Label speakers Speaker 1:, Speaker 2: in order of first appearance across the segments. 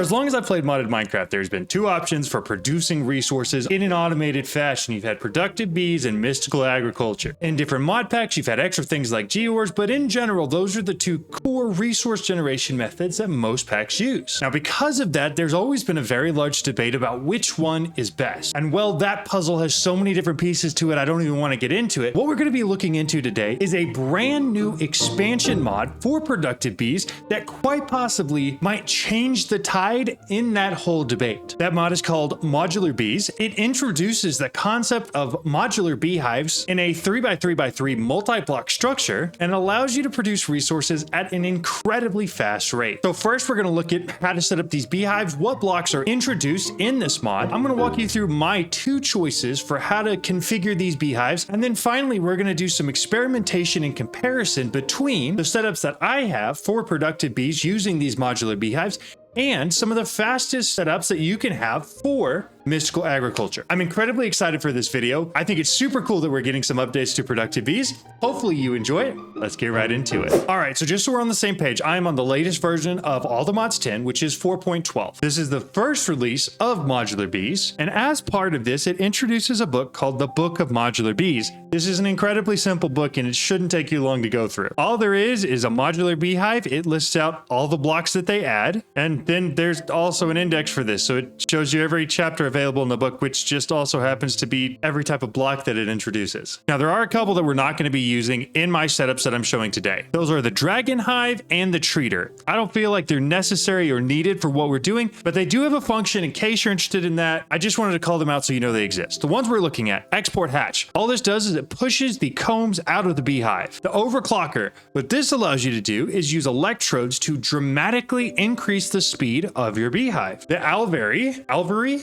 Speaker 1: as long as I've played modded Minecraft, there's been two options for producing resources in an automated fashion. You've had productive bees and mystical agriculture. In different mod packs, you've had extra things like geodes, but in general, those are the two core resource generation methods that most packs use. Now, because of that, there's always been a very large debate about which one is best. And well, that puzzle has so many different pieces to it, I don't even want to get into it. What we're going to be looking into today is a brand new expansion mod for productive bees that quite possibly might change the tide in that whole debate. That mod is called Modular Bees. It introduces the concept of modular beehives in a 3x3x3 multi-block structure and allows you to produce resources at an incredibly fast rate. So first, we're going to look at how to set up these beehives, what blocks are introduced in this mod. I'm going to walk you through my two choices for how to configure these beehives, and then finally, we're going to do some experimentation and comparison between the setups that I have for productive bees using these modular beehives and some of the fastest setups that you can have for mystical agriculture. I'm incredibly excited for this video. I think it's super cool that we're getting some updates to productive bees. Hopefully you enjoy it. Let's get right into it. All right, so just so we're on the same page, I am on the latest version of All the Mods 10, which is 4.12. This is the first release of Modular Bees, and as part of this, it introduces a book called the Book of Modular Bees. This is an incredibly simple book, and it shouldn't take you long to go through. All there is a modular beehive. It lists out all the blocks that they add, and then there's also an index for this, so it shows you every chapter available in the book, which just also happens to be every type of block that it introduces. Now, there are a couple that we're not going to be using in my setups that I'm showing today. Those are the Dragon Hive and the Treater. I don't feel like they're necessary or needed for what we're doing, but they do have a function in case you're interested in that. I just wanted to call them out so you know they exist. The ones we're looking at, Export Hatch. All this does is it pushes the combs out of the beehive. The Overclocker, what this allows you to do is use electrodes to dramatically increase the speed of your beehive. The Alvery,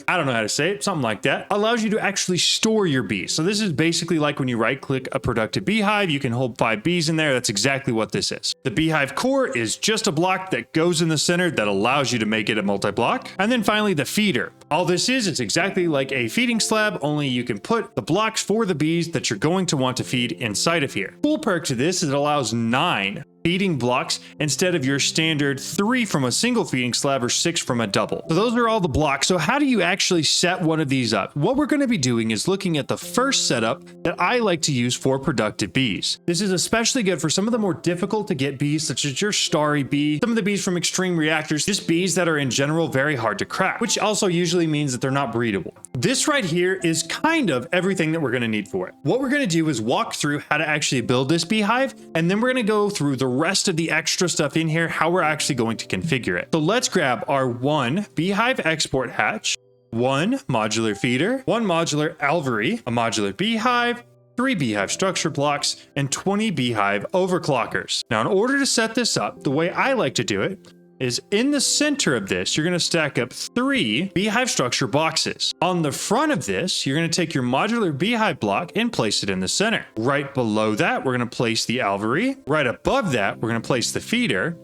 Speaker 1: I don't know how to say it, something like that, allows you to actually store your bees. So this is basically like when you right click a productive beehive, you can hold 5 bees in there. That's exactly what this is. The beehive core is just a block that goes in the center that allows you to make it a multi-block. And then finally the feeder. All this is, it's exactly like a feeding slab, only you can put the blocks for the bees that you're going to want to feed inside of here. Cool perk to this is it allows 9 feeding blocks instead of your standard 3 from a single feeding slab or 6 from a double. So those are all the blocks. So how do you actually set one of these up? What we're going to be doing is looking at the first setup that I like to use for productive bees. This is especially good for some of the more difficult to get bees, such as your starry bee, some of the bees from extreme reactors, just bees that are in general very hard to crack, which also usually means that they're not breedable. This right here is kind of everything that we're going to need for it. What we're going to do is walk through how to actually build this beehive, and then we're going to go through the rest of the extra stuff in here, how we're actually going to configure it. So let's grab our 1 beehive export hatch, 1 modular feeder, 1 modular alvery, a modular beehive, 3 beehive structure blocks, and 20 beehive overclockers. Now, in order to set this up, the way I like to do it is in the center of this, you're going to stack up 3 beehive structure boxes. On the front of this, you're going to take your modular beehive block and place it in the center. Right below that, we're going to place the alvery. Right above that, we're going to place the feeder.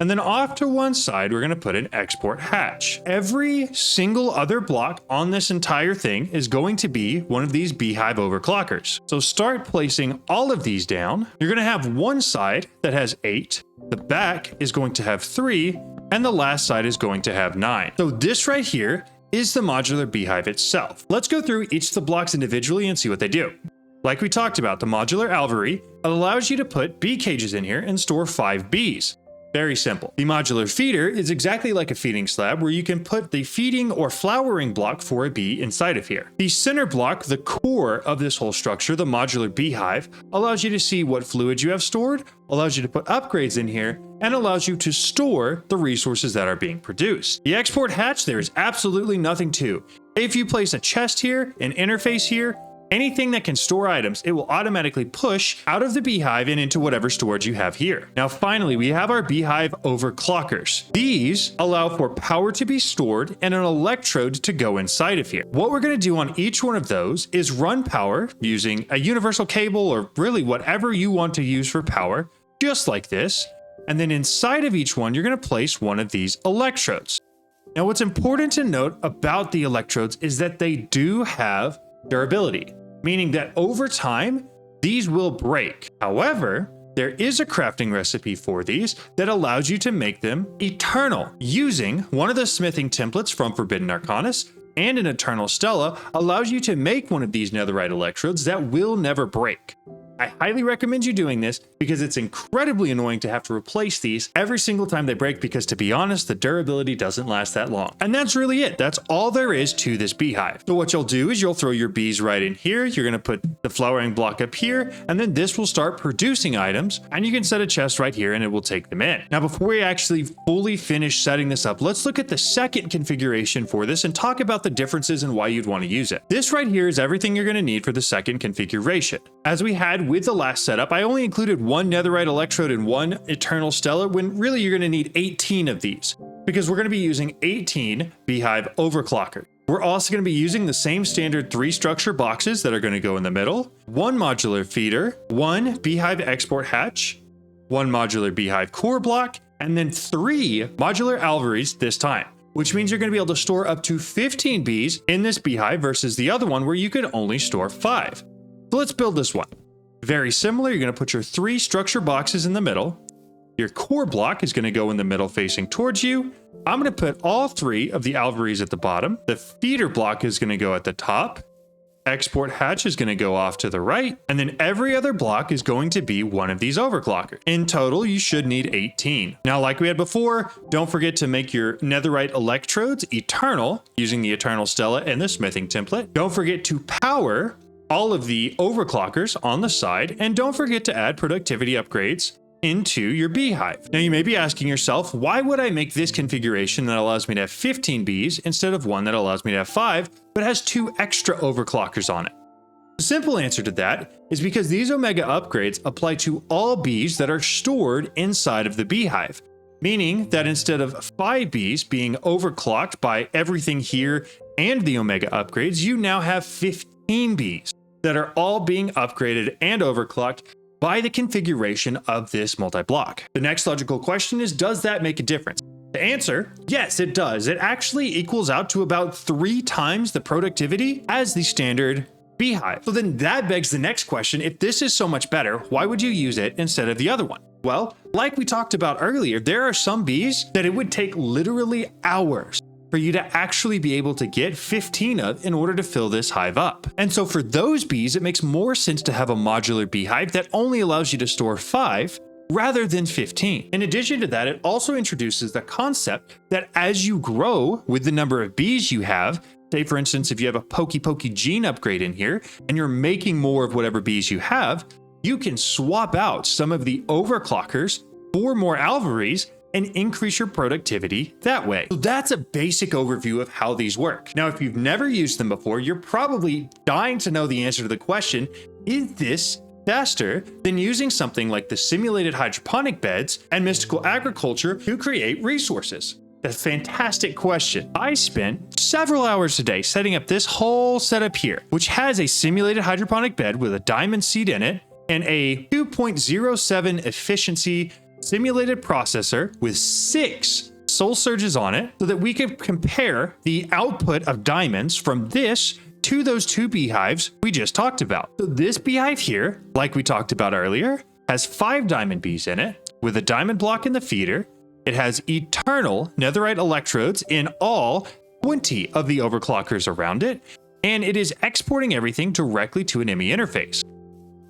Speaker 1: And then off to one side, we're going to put an export hatch. Every single other block on this entire thing is going to be one of these beehive overclockers. So start placing all of these down. You're going to have one side that has 8. The back is going to have 3, and the last side is going to have 9. So this right here is the modular beehive itself. Let's go through each of the blocks individually and see what they do. Like we talked about, the modular alvery allows you to put bee cages in here and store 5 bees. Very simple. The modular feeder is exactly like a feeding slab where you can put the feeding or flowering block for a bee inside of here. The center block, the core of this whole structure, the modular beehive, allows you to see what fluids you have stored, allows you to put upgrades in here, and allows you to store the resources that are being produced. The export hatch, there is absolutely nothing to. If you place a chest here, an interface here, anything that can store items, it will automatically push out of the beehive and into whatever storage you have here. Now, finally, we have our beehive overclockers. These allow for power to be stored and an electrode to go inside of here. What we're going to do on each one of those is run power using a universal cable or really whatever you want to use for power, just like this. And then inside of each one, you're going to place one of these electrodes. Now, what's important to note about the electrodes is that they do have durability, meaning that over time, these will break. However, there is a crafting recipe for these that allows you to make them eternal. Using one of the smithing templates from Forbidden Arcanus and an Eternal Stella allows you to make one of these netherite electrodes that will never break. I highly recommend you doing this because it's incredibly annoying to have to replace these every single time they break, because to be honest, the durability doesn't last that long. And that's really it. That's all there is to this beehive. So what you'll do is you'll throw your bees right in here. You're going to put the flowering block up here, and then this will start producing items, and you can set a chest right here and it will take them in. Now, before we actually fully finish setting this up, let's look at the second configuration for this and talk about the differences and why you'd want to use it. This right here is everything you're going to need for the second configuration. As we had with the last setup, I only included one netherite electrode and one Eternal Stella, when really you're going to need 18 of these, because we're going to be using 18 beehive overclockers. We're also going to be using the same standard 3 structure boxes that are going to go in the middle, 1 modular feeder, 1 beehive export hatch, 1 modular beehive core block, and then 3 modular alveries this time, which means you're going to be able to store up to 15 bees in this beehive versus the other one where you could only store 5. So let's build this one. Very similar, you're going to put your 3 structure boxes in the middle. Your core block is going to go in the middle facing towards you. I'm going to put all 3 of the alveries at the bottom. The feeder block is going to go at the top. Export hatch is going to go off to the right. And then every other block is going to be one of these overclockers. In total, you should need 18. Now, like we had before, don't forget to make your netherite electrodes eternal using the Eternal Stella and the smithing template. Don't forget to power all of the overclockers on the side, and don't forget to add productivity upgrades into your beehive. Now you may be asking yourself, why would I make this configuration that allows me to have 15 bees instead of one that allows me to have 5, but has 2 extra overclockers on it? The simple answer to that is because these Omega upgrades apply to all bees that are stored inside of the beehive, meaning that instead of 5 bees being overclocked by everything here and the Omega upgrades, you now have 15 bees that are all being upgraded and overclocked by the configuration of this multi-block. The next logical question is, does that make a difference? The answer, yes, it does. It actually equals out to about 3 times the productivity as the standard beehive. So then that begs the next question, if this is so much better, why would you use it instead of the other one? Well, like we talked about earlier, there are some bees that it would take literally hours for you to actually be able to get 15 of in order to fill this hive up. And so for those bees, it makes more sense to have a modular beehive that only allows you to store 5 rather than 15. In addition to that, it also introduces the concept that as you grow with the number of bees you have, say for instance, if you have a Pokey gene upgrade in here and you're making more of whatever bees you have, you can swap out some of the overclockers for more alveries and increase your productivity that way. So that's a basic overview of how these work. Now, if you've never used them before, you're probably dying to know the answer to the question, is this faster than using something like the simulated hydroponic beds and mystical agriculture to create resources? That's a fantastic question. I spent several hours today setting up this whole setup here, which has a simulated hydroponic bed with a diamond seed in it and a 2.07 efficiency simulated processor with 6 soul surges on it so that we could compare the output of diamonds from this to those 2 beehives we just talked about. So this beehive here, like we talked about earlier, has 5 diamond bees in it with a diamond block in the feeder. It has eternal netherite electrodes in all 20 of the overclockers around it, and it is exporting everything directly to an ME interface.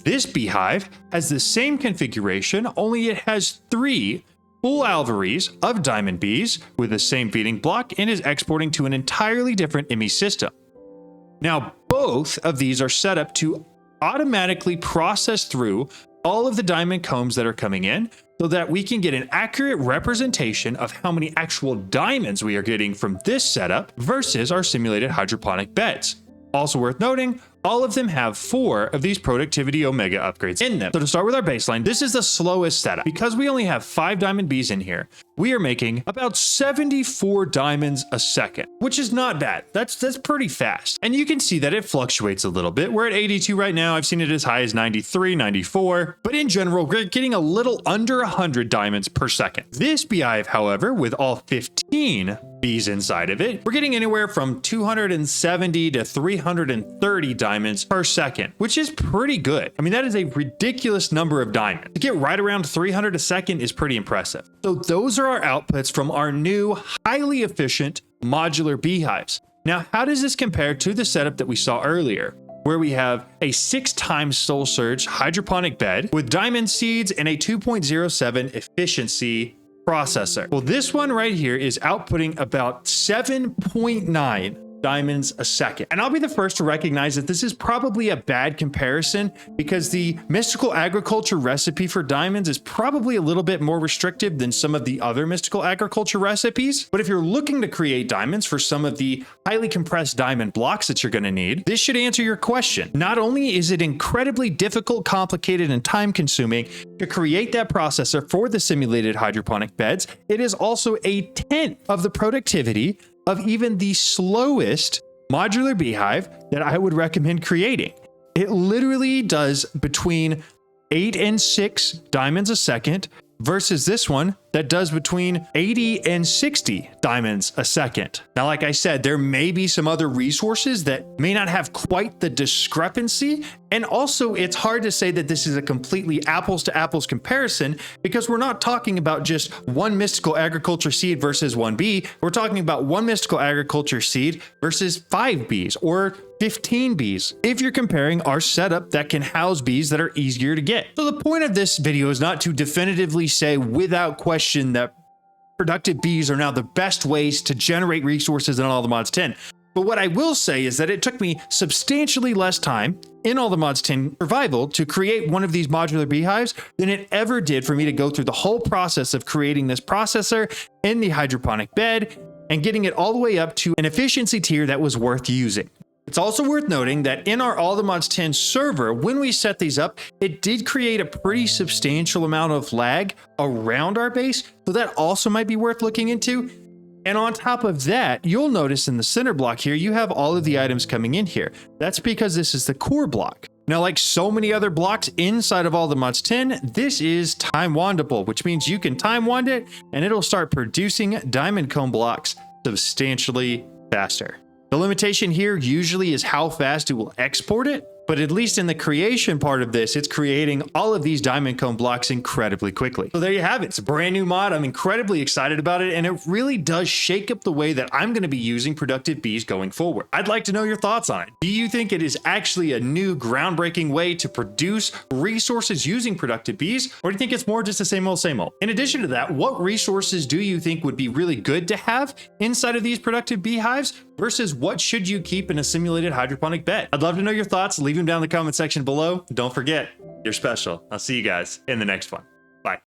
Speaker 1: This beehive has the same configuration, only it has 3 full alveries of diamond bees with the same feeding block and is exporting to an entirely different ME system. Now, both of these are set up to automatically process through all of the diamond combs that are coming in so that we can get an accurate representation of how many actual diamonds we are getting from this setup versus our simulated hydroponic beds. Also worth noting, all of them have 4 of these productivity Omega upgrades in them. So to start with our baseline, this is the slowest setup. Because we only have 5 diamond bees in here, we are making about 74 diamonds a second, which is not bad. That's pretty fast. And you can see that it fluctuates a little bit. We're at 82 right now. I've seen it as high as 93, 94. But in general, we're getting a little under 100 diamonds per second. This beehive, however, with all 15 bees inside of it, we're getting anywhere from 270 to 330 diamonds diamonds per second, which is pretty good. I mean, that is a ridiculous number of diamonds. To get right around 300 a second is pretty impressive. So those are our outputs from our new, highly efficient modular beehives. Now, how does this compare to the setup that we saw earlier, where we have a 6 times soul surge hydroponic bed with diamond seeds and a 2.07 efficiency processor? Well, this one right here is outputting about 7.9 diamonds a second. And I'll be the first to recognize that this is probably a bad comparison because the mystical agriculture recipe for diamonds is probably a little bit more restrictive than some of the other mystical agriculture recipes. But if you're looking to create diamonds for some of the highly compressed diamond blocks that you're going to need, this should answer your question. Not only is it incredibly difficult, complicated, and time consuming to create that processor for the simulated hydroponic beds, it is also a tenth of the productivity of even the slowest modular beehive that I would recommend creating. It literally does between 8 and 6 diamonds a second versus this one that does between 80 and 60 diamonds a second. Now, like I said, there may be some other resources that may not have quite the discrepancy. And also, it's hard to say that this is a completely apples to apples comparison because we're not talking about just one mystical agriculture seed versus one bee. We're talking about one mystical agriculture seed versus 5 bees or 15 bees, if you're comparing our setup that can house bees that are easier to get. So the point of this video is not to definitively say without question that productive bees are now the best ways to generate resources in All the Mods 10. But what I will say is that it took me substantially less time in All the Mods 10 Survival to create one of these modular beehives than it ever did for me to go through the whole process of creating this processor in the hydroponic bed and getting it all the way up to an efficiency tier that was worth using. It's also worth noting that in our All the Mods 10 server, when we set these up, it did create a pretty substantial amount of lag around our base, so that also might be worth looking into. And on top of that, you'll notice in the center block here, you have all of the items coming in here. That's because this is the core block. Now, like so many other blocks inside of All the Mods 10, this is time wandable, which means you can time wand it and it'll start producing diamond comb blocks substantially faster. The limitation here usually is how fast it will export it, but at least in the creation part of this, it's creating all of these diamond comb blocks incredibly quickly. So there you have it. It's a brand new mod. I'm incredibly excited about it, and it really does shake up the way that I'm going to be using productive bees going forward. I'd like to know your thoughts on it. Do you think it is actually a new groundbreaking way to produce resources using productive bees, or do you think it's more just the same old, same old? In addition to that, what resources do you think would be really good to have inside of these productive beehives versus what should you keep in a simulated hydroponic bed? I'd love to know your thoughts. Leave them down in the comment section below. Don't forget, you're special. I'll see you guys in the next one.